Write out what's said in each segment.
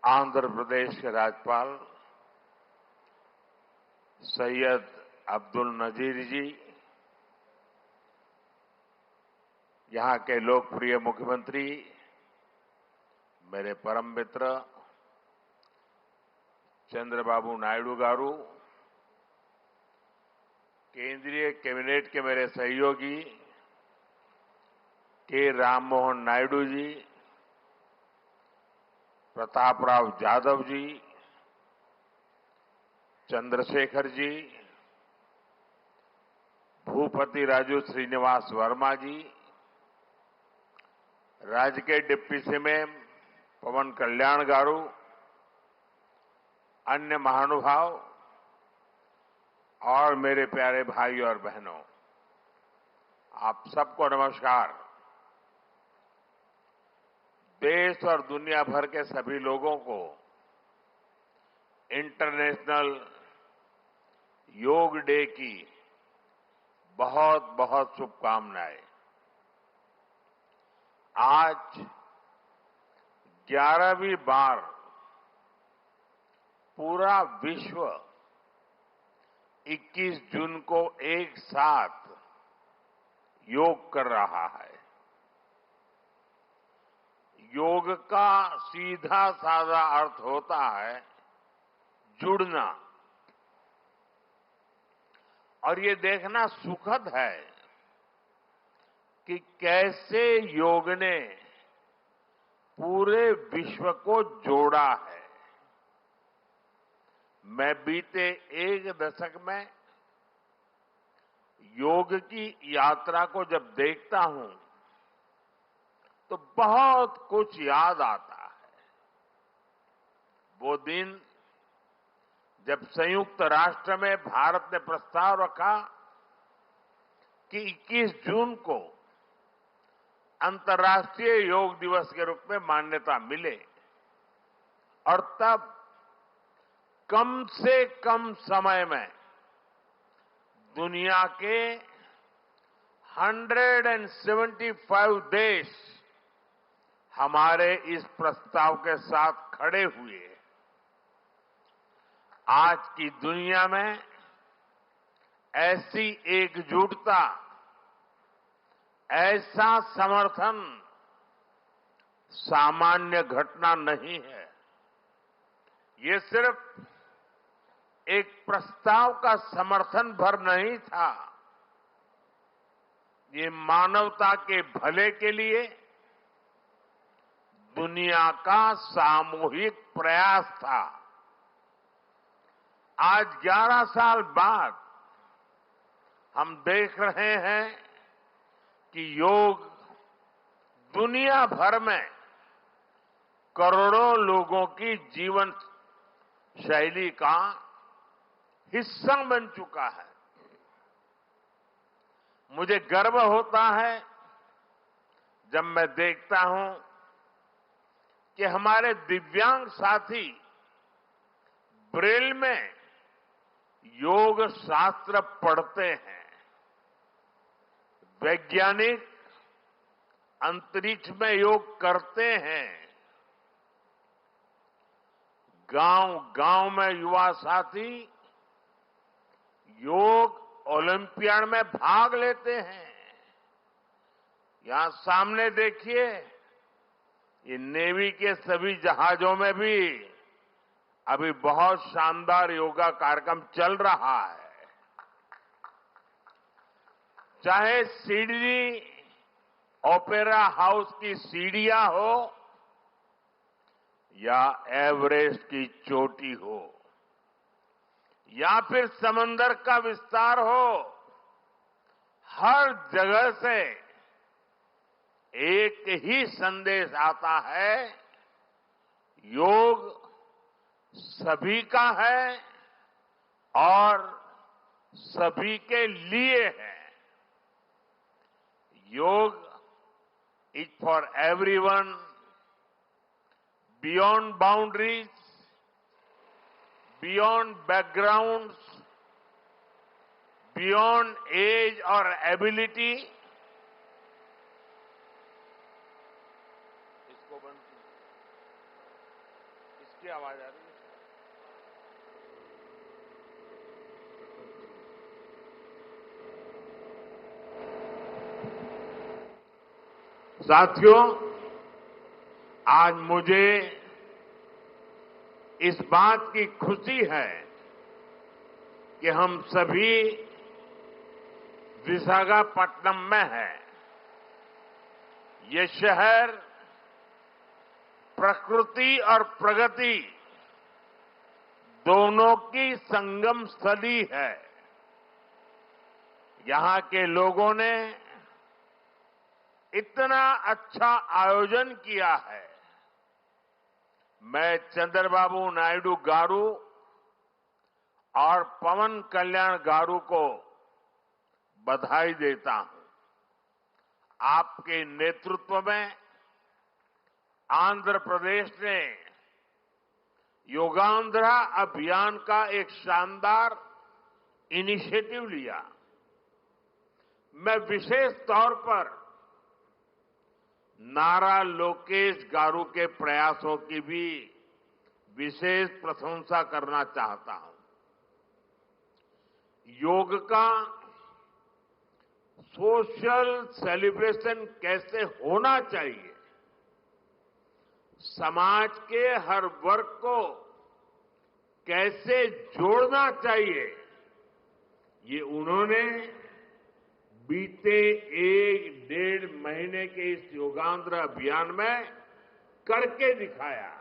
आंध्र प्रदेश के राज्यपाल सैयद अब्दुल नजीर जी, यहां के लोकप्रिय मुख्यमंत्री मेरे परम मित्र चंद्रबाबू नायडू गारू, केंद्रीय कैबिनेट के मेरे सहयोगी के राममोहन नायडू जी, प्रतापराव जाधव जी, चंद्रशेखर जी, भूपति राजू श्रीनिवास वर्मा जी, राज्य के डिप्टी सीएम पवन कल्याण गारू, अन्य महानुभाव और मेरे प्यारे भाई और बहनों, आप सबको नमस्कार। देश और दुनिया भर के सभी लोगों को इंटरनेशनल योग डे की बहुत बहुत शुभकामनाएं। आज 11वीं बार पूरा विश्व 21 जून को एक साथ योग कर रहा है। योग का सीधा साधा अर्थ होता है जुड़ना, और ये देखना सुखद है कि कैसे योग ने पूरे विश्व को जोड़ा है। मैं बीते एक दशक में योग की यात्रा को जब देखता हूं तो बहुत कुछ याद आता है। वो दिन जब संयुक्त राष्ट्र में भारत ने प्रस्ताव रखा कि 21 जून को अंतर्राष्ट्रीय योग दिवस के रूप में मान्यता मिले, और तब कम से कम समय में दुनिया के 175 देश हमारे इस प्रस्ताव के साथ खड़े हुए। आज की दुनिया में ऐसी एकजुटता, ऐसा समर्थन सामान्य घटना नहीं है। ये सिर्फ एक प्रस्ताव का समर्थन भर नहीं था, ये मानवता के भले के लिए दुनिया का सामूहिक प्रयास था। आज 11 साल बाद हम देख रहे हैं कि योग दुनिया भर में करोड़ों लोगों की जीवन शैली का हिस्सा बन चुका है। मुझे गर्व होता है जब मैं देखता हूं कि हमारे दिव्यांग साथी ब्रेल में योग शास्त्र पढ़ते हैं, वैज्ञानिक अंतरिक्ष में योग करते हैं, गांव-गांव में युवा साथी योग ओलंपियाड में भाग लेते हैं। यहां सामने देखिए, ये नेवी के सभी जहाजों में भी अभी बहुत शानदार योगा कार्यक्रम चल रहा है। चाहे सिडनी ओपेरा हाउस की सीढ़ियां हो या एवरेस्ट की चोटी हो या फिर समंदर का विस्तार हो, हर जगह से एक ही संदेश आता है, योग सभी का है और सभी के लिए है। Yoga is for everyone, beyond boundaries, beyond backgrounds, beyond age और एबिलिटी। इसको बंद कीजिए। इसके की आवाज आ रही है? साथियों, आज मुझे इस बात की खुशी है कि हम सभी विशाखापट्टनम में हैं। ये शहर प्रकृति और प्रगति दोनों की संगम स्थली है। यहां के लोगों ने इतना अच्छा आयोजन किया है। मैं चंद्रबाबू नायडू गारू और पवन कल्याण गारू को बधाई देता हूं। आपके नेतृत्व में आंध्र प्रदेश ने योगांध्रा अभियान का एक शानदार इनिशिएटिव लिया। मैं विशेष तौर पर नारा लोकेश गारू के प्रयासों की भी विशेष प्रशंसा करना चाहता हूं। योग का सोशल सेलिब्रेशन कैसे होना चाहिए, समाज के हर वर्ग को कैसे जोड़ना चाहिए, ये उन्होंने बीते 1-1.5 महीने के इस योगांध्र अभियान में करके दिखाया।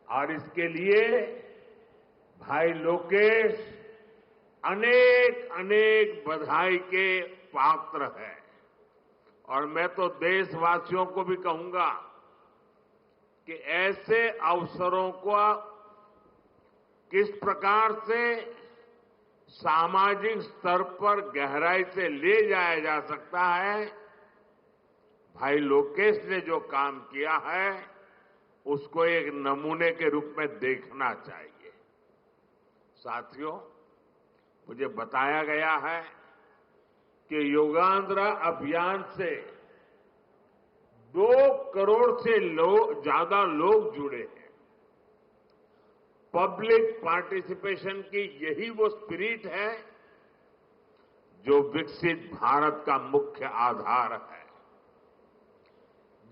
और इसके लिए भाई लोकेश अनेक अनेक बधाई के पात्र है। और मैं तो देशवासियों को भी कहूंगा कि ऐसे अवसरों को किस प्रकार से सामाजिक स्तर पर गहराई से ले जाया जा सकता है, भाई लोकेश ने जो काम किया है उसको एक नमूने के रूप में देखना चाहिए। साथियों, मुझे बताया गया है कि योगांध्रा अभियान से 2 करोड़ से ज्यादा लोग जुड़े हैं। पब्लिक पार्टिसिपेशन की यही वो स्पिरिट है जो विकसित भारत का मुख्य आधार है।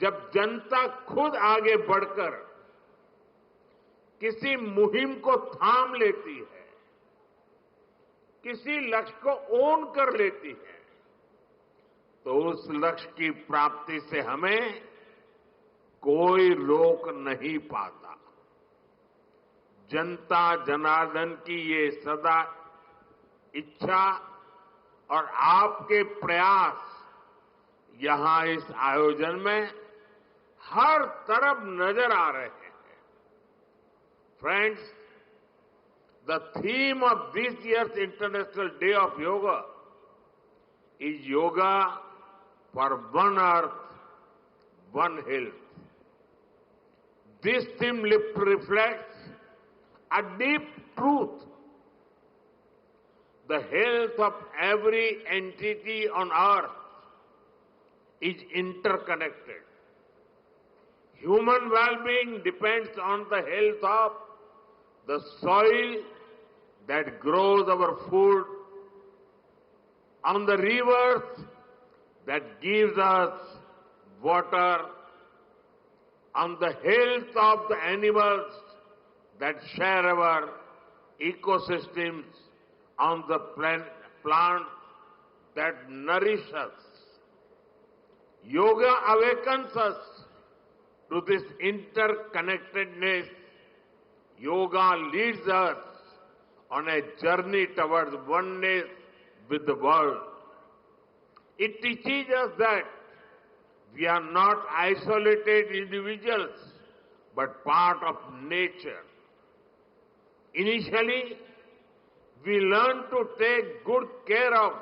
जब जनता खुद आगे बढ़कर किसी मुहिम को थाम लेती है, किसी लक्ष्य को ओन कर लेती है, तो उस लक्ष्य की प्राप्ति से हमें कोई रोक नहीं पाता। जनता जनार्दन की ये सदा इच्छा और आपके प्रयास यहां इस आयोजन में हर तरफ नजर आ रहे हैं। Friends, the theme of this years international day of yoga is yoga for one earth, one health. This theme reflects a deep truth. The health of every entity on earth is interconnected. Human well-being depends on the health of the soil that grows our food, on the rivers that gives us water, on the health of the animals that share our ecosystems, on the plants that nourish us. Yoga awakens us to this interconnectedness. Yoga leads us on a journey towards oneness with the world. It teaches us that we are not isolated individuals, but part of nature. Initially, we learn to take good care of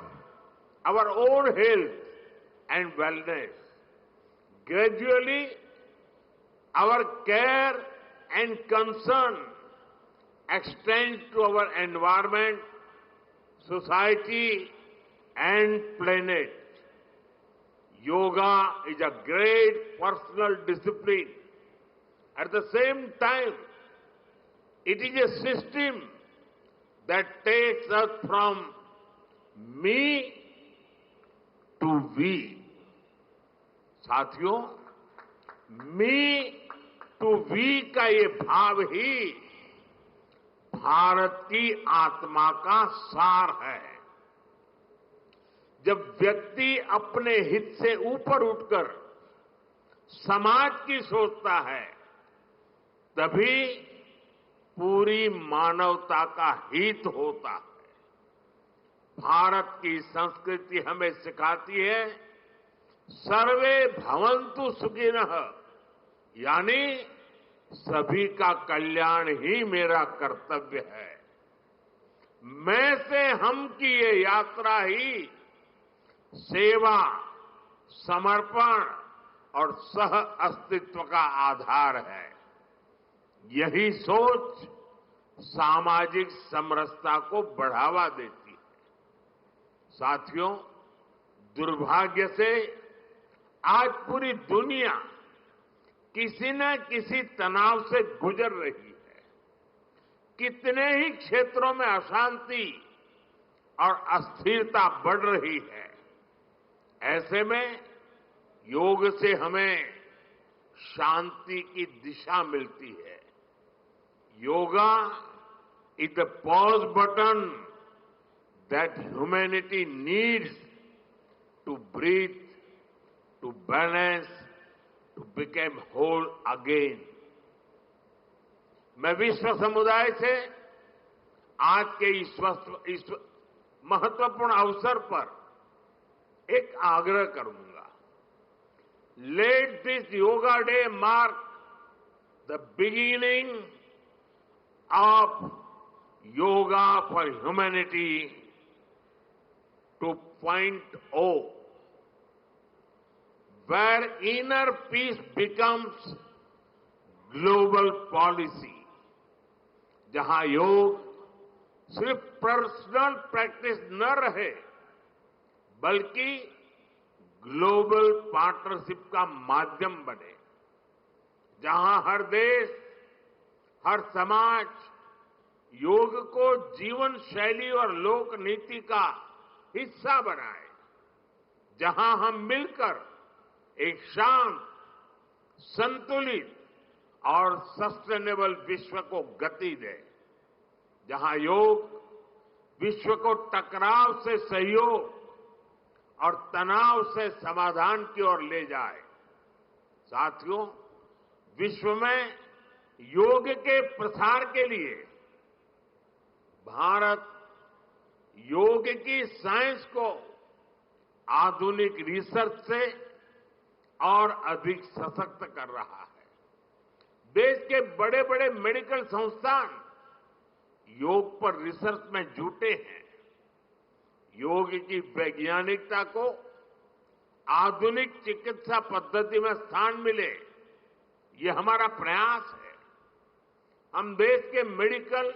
our own health and wellness. Gradually, our care and concern extends to our environment, society, and planet. Yoga is a great personal discipline. At the same time, It is a system that takes us from me to we. साथियों, मी to we का ये भाव ही भारत की आत्मा का सार है। जब व्यक्ति अपने हित से ऊपर उठकर समाज की सोचता है, तभी पूरी मानवता का हित होता है। भारत की संस्कृति हमें सिखाती है सर्वे भवन्तु सुखिनः, यानी सभी का कल्याण ही मेरा कर्तव्य है। मैं से हम की ये यात्रा ही सेवा, समर्पण और सह अस्तित्व का आधार है। यही सोच सामाजिक समरसता को बढ़ावा देती है। साथियों, दुर्भाग्य से आज पूरी दुनिया किसी न किसी तनाव से गुजर रही है। कितने ही क्षेत्रों में अशांति और अस्थिरता बढ़ रही है। ऐसे में योग से हमें शांति की दिशा मिलती है। Yoga is the pause button that humanity needs to breathe, to balance, to become whole again. मैं विश्व समुदाय से आज के इस महत्वपूर्ण अवसर पर एक आग्रह करूंगा। Let this yoga day mark the beginning of yoga for humanity 2.0, where inner peace becomes global policy, जहां योग सिर्फ पर्सनल प्रैक्टिस न रहे, बल्कि ग्लोबल पार्टनरशिप का माध्यम बने, जहां हर देश, हर समाज योग को जीवन शैली और लोक नीति का हिस्सा बनाए, जहां हम मिलकर एक शांत, संतुलित और सस्टेनेबल विश्व को गति दें, जहां योग विश्व को टकराव से सहयोग और तनाव से समाधान की ओर ले जाए। साथियों, विश्व में योग के प्रसार के लिए भारत योग की साइंस को आधुनिक रिसर्च से और अधिक सशक्त कर रहा है। देश के बड़े बड़े मेडिकल संस्थान योग पर रिसर्च में जुटे हैं। योग की वैज्ञानिकता को आधुनिक चिकित्सा पद्धति में स्थान मिले, ये हमारा प्रयास है। हम देश के मेडिकल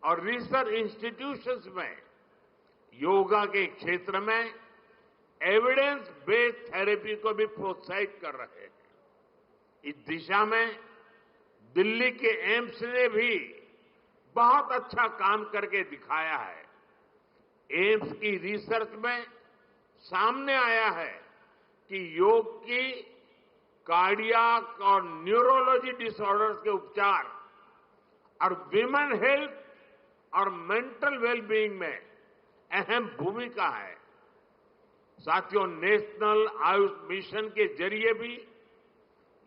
और रिसर्च इंस्टीट्यूशंस में योगा के क्षेत्र में एविडेंस बेस्ड थेरेपी को भी प्रोत्साहित कर रहे हैं। इस दिशा में दिल्ली के एम्स ने भी बहुत अच्छा काम करके दिखाया है। एम्स की रिसर्च में सामने आया है कि योग की कार्डियक और न्यूरोलॉजी डिसऑर्डर्स के उपचार और विमेन हेल्थ और मेंटल वेलबीइंग में अहम भूमिका है। साथियों, नेशनल आयुष मिशन के जरिए भी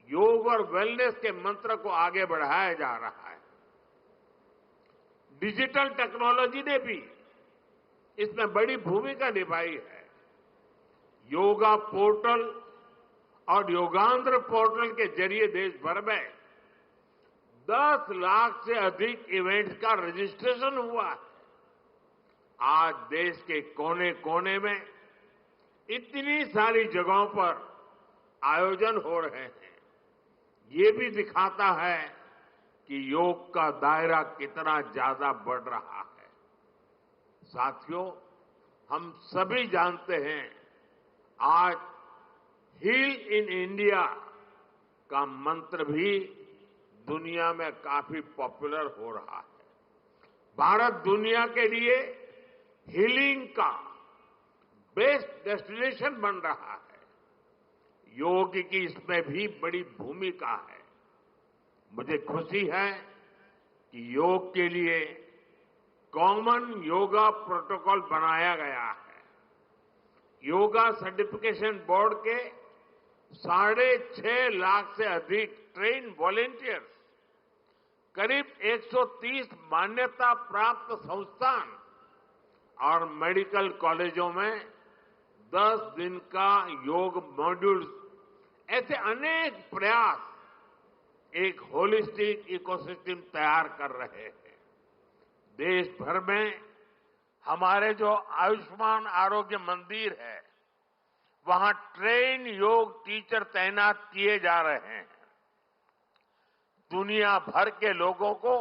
योग और वेलनेस के मंत्र को आगे बढ़ाया जा रहा है। डिजिटल टेक्नोलॉजी ने भी इसमें बड़ी भूमिका निभाई है। योगा पोर्टल और योगांध्र पोर्टल के जरिए देश भर में 10 लाख से अधिक इवेंट्स का रजिस्ट्रेशन हुआ है। आज देश के कोने कोने में इतनी सारी जगहों पर आयोजन हो रहे हैं। ये भी दिखाता है कि योग का दायरा कितना ज्यादा बढ़ रहा है। साथियों, हम सभी जानते हैं आज हील इन इंडिया का मंत्र भी दुनिया में काफी पॉपुलर हो रहा है। भारत दुनिया के लिए हीलिंग का बेस्ट डेस्टिनेशन बन रहा है। योग की इसमें भी बड़ी भूमिका है। मुझे खुशी है कि योग के लिए कॉमन योगा प्रोटोकॉल बनाया गया है। योगा सर्टिफिकेशन बोर्ड के 6.5 लाख से अधिक ट्रेन वॉलेंटियर्स, करीब 130 मान्यता प्राप्त संस्थान और मेडिकल कॉलेजों में 10 दिन का योग मॉड्यूल्स, ऐसे अनेक प्रयास एक होलिस्टिक इकोसिस्टम तैयार कर रहे हैं। देश भर में हमारे जो आयुष्मान आरोग्य मंदिर है, वहां ट्रेन योग टीचर तैनात किए जा रहे हैं। दुनिया भर के लोगों को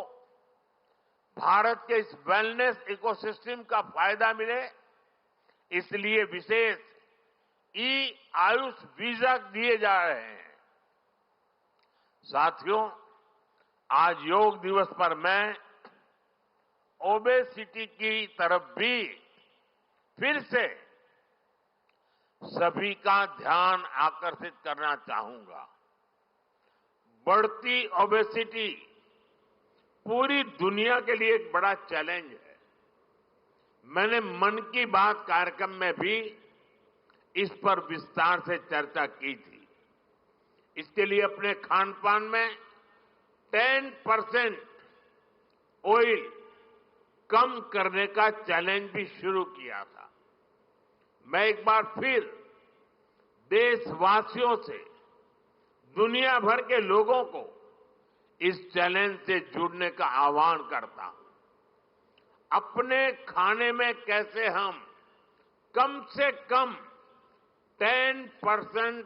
भारत के इस वेलनेस इकोसिस्टम का फायदा मिले, इसलिए विशेष आयुष वीजा दिए जा रहे हैं। साथियों, आज योग दिवस पर मैं ओबेसिटी की तरफ भी फिर से सभी का ध्यान आकर्षित करना चाहूंगा। बढ़ती ओबेसिटी पूरी दुनिया के लिए एक बड़ा चैलेंज है। मैंने मन की बात कार्यक्रम में भी इस पर विस्तार से चर्चा की थी। इसके लिए अपने खान पान में 10% ऑयल कम करने का चैलेंज भी शुरू किया था। मैं एक बार फिर देशवासियों से, दुनिया भर के लोगों को इस चैलेंज से जुड़ने का आह्वान करता हूं। अपने खाने में कैसे हम कम से कम 10%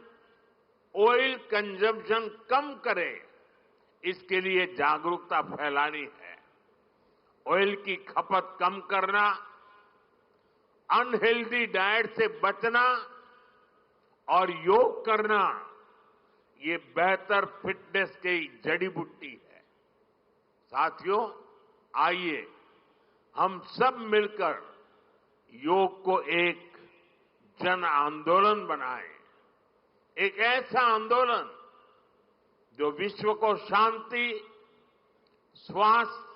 ऑयल कंजम्पशन कम करें, इसके लिए जागरूकता फैलानी है। ऑयल की खपत कम करना, अनहेल्दी डाइट से बचना और योग करना, ये बेहतर फिटनेस की जड़ी बूटी है। साथियों, आइए हम सब मिलकर योग को एक जन आंदोलन बनाएं। एक ऐसा आंदोलन जो विश्व को शांति, स्वास्थ्य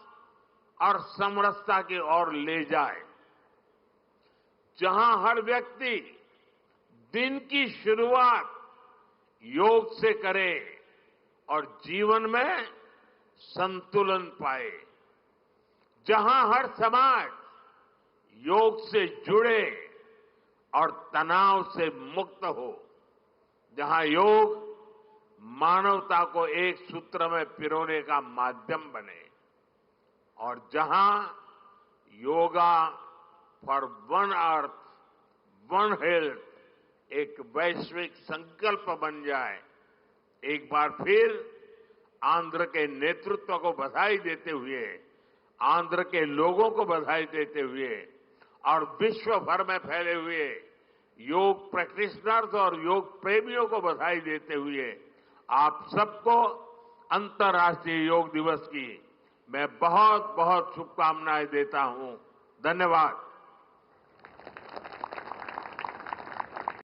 और समरसता की ओर ले जाए। जहां हर व्यक्ति दिन की शुरुआत योग से करे और जीवन में संतुलन पाए। जहां हर समाज योग से जुड़े और तनाव से मुक्त हो। जहां योग मानवता को एक सूत्र में पिरोने का माध्यम बने और जहां yoga for one earth one health एक वैश्विक संकल्प बन जाए। एक बार फिर आंध्र के नेतृत्व को बधाई देते हुए, आंध्र के लोगों को बधाई देते हुए और विश्व भर में फैले हुए योग प्रैक्टिशनर्स और योग प्रेमियों को बधाई देते हुए आप सबको अंतर्राष्ट्रीय योग दिवस की मैं बहुत बहुत शुभकामनाएं देता हूं। धन्यवाद।